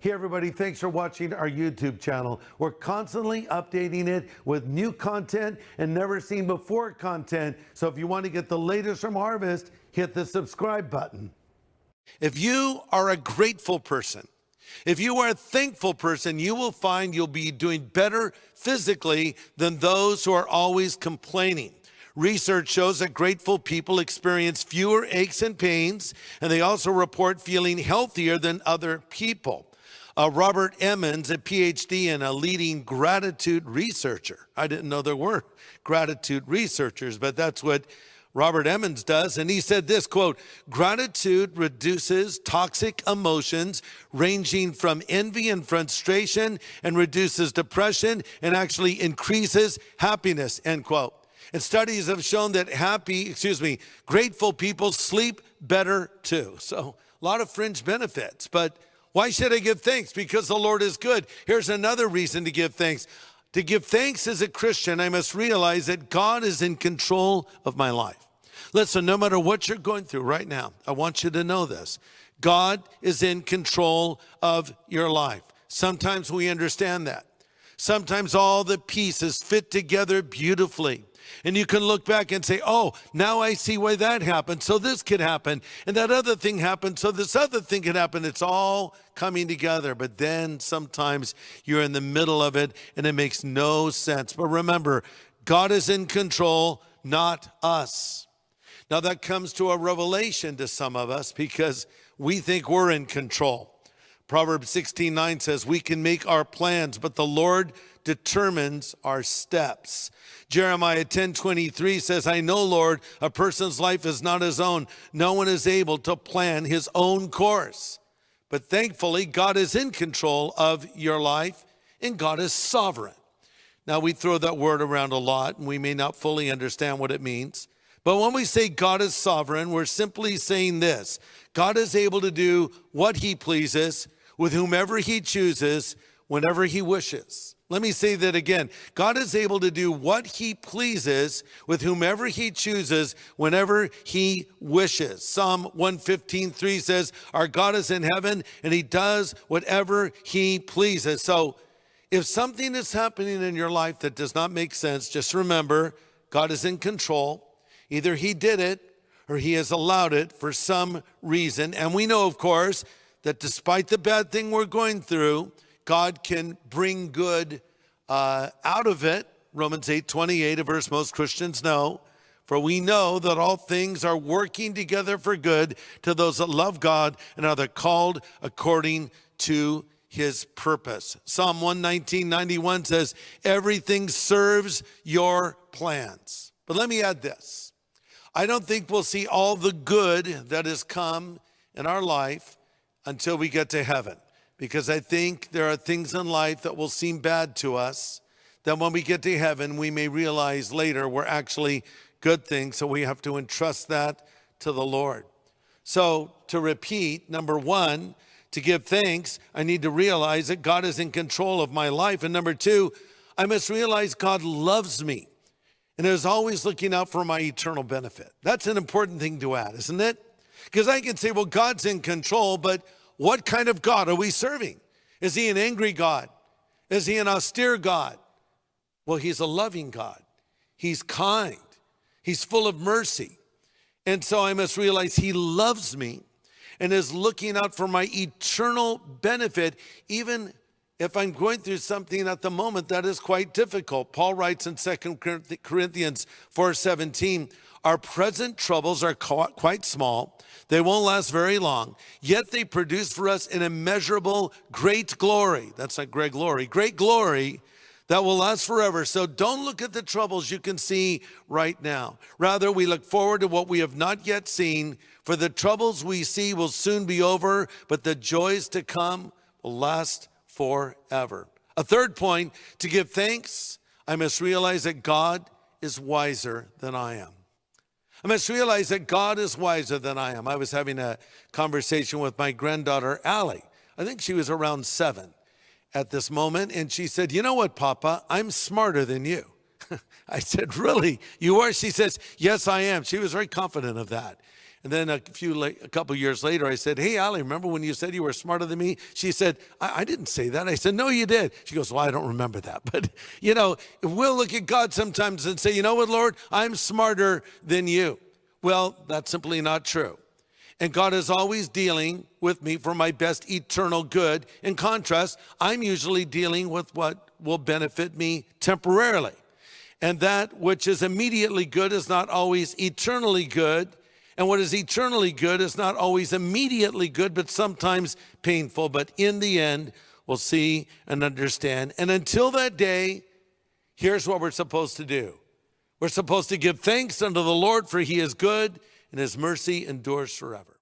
Hey everybody, thanks for watching our YouTube channel. We're constantly updating it with new content and never seen before content. So if you want to get the latest from Harvest, hit the subscribe button. If you are a grateful person, if you are a thankful person, you will find you'll be doing better physically than those who are always complaining. Research shows that grateful people experience fewer aches and pains, and they also report feeling healthier than other people. Robert Emmons, a PhD and a leading gratitude researcher. I didn't know there were gratitude researchers, but that's what Robert Emmons does. And he said this, quote, "Gratitude reduces toxic emotions ranging from envy and frustration and reduces depression and actually increases happiness," end quote. And studies have shown that grateful people sleep better too. So a lot of fringe benefits, but why should I give thanks? Because the Lord is good. Here's another reason to give thanks. To give thanks as a Christian, I must realize that God is in control of my life. Listen, no matter what you're going through right now, I want you to know this. God is in control of your life. Sometimes we understand that. Sometimes all the pieces fit together beautifully. And you can look back and say, oh, now I see why that happened. So this could happen. And that other thing happened. So this other thing could happen. It's all coming together. But then sometimes you're in the middle of it and it makes no sense. But remember, God is in control, not us. Now that comes to a revelation to some of us because we think we're in control. Proverbs 16:9 says, we can make our plans, but the Lord determines our steps. Jeremiah 10:23 says, I know, Lord, a person's life is not his own. No one is able to plan his own course. But thankfully, God is in control of your life and God is sovereign. Now, we throw that word around a lot and we may not fully understand what it means. But when we say God is sovereign, we're simply saying this. God is able to do what he pleases with whomever he chooses, whenever he wishes. Let me say that again. God is able to do what he pleases with whomever he chooses, whenever he wishes. Psalm 115:3 says, our God is in heaven and he does whatever he pleases. So if something is happening in your life that does not make sense, just remember, God is in control. Either he did it or he has allowed it for some reason. And we know, of course, that despite the bad thing we're going through, God can bring good out of it. Romans 8:28, a verse most Christians know. For we know that all things are working together for good to those that love God and are the called according to his purpose. Psalm 119:91 says, everything serves your plans. But let me add this. I don't think we'll see all the good that has come in our life until we get to heaven. Because I think there are things in life that will seem bad to us, that when we get to heaven, we may realize later were actually good things. So we have to entrust that to the Lord. So to repeat, number one, to give thanks, I need to realize that God is in control of my life. And number two, I must realize God loves me and is always looking out for my eternal benefit. That's an important thing to add, isn't it? Because I can say, well, God's in control, but what kind of God are we serving? Is he an angry God? Is he an austere God? Well, he's a loving God. He's kind. He's full of mercy. And so I must realize he loves me and is looking out for my eternal benefit, even if I'm going through something at the moment that is quite difficult. Paul writes in 2 Corinthians 4:17, our present troubles are quite small. They won't last very long, yet they produce for us an immeasurable great glory. That's not Greg Laurie. Great glory that will last forever. So don't look at the troubles you can see right now. Rather, we look forward to what we have not yet seen, for the troubles we see will soon be over, but the joys to come will last forever. A third point, to give thanks, I must realize that God is wiser than I am. I must realize that God is wiser than I am. I was having a conversation with my granddaughter, Allie. I think she was around 7 at this moment. And she said, you know what, Papa? I'm smarter than you. I said, really? You are? She says, yes, I am. She was very confident of that. And then a couple years later, I said, hey, Allie, remember when you said you were smarter than me? She said, I didn't say that. I said, no, you did. She goes, well, I don't remember that. But, we'll look at God sometimes and say, you know what, Lord, I'm smarter than you. Well, that's simply not true. And God is always dealing with me for my best eternal good. In contrast, I'm usually dealing with what will benefit me temporarily. And that which is immediately good is not always eternally good. And what is eternally good is not always immediately good, but sometimes painful. But in the end, we'll see and understand. And until that day, here's what we're supposed to do. We're supposed to give thanks unto the Lord, for he is good, and his mercy endures forever.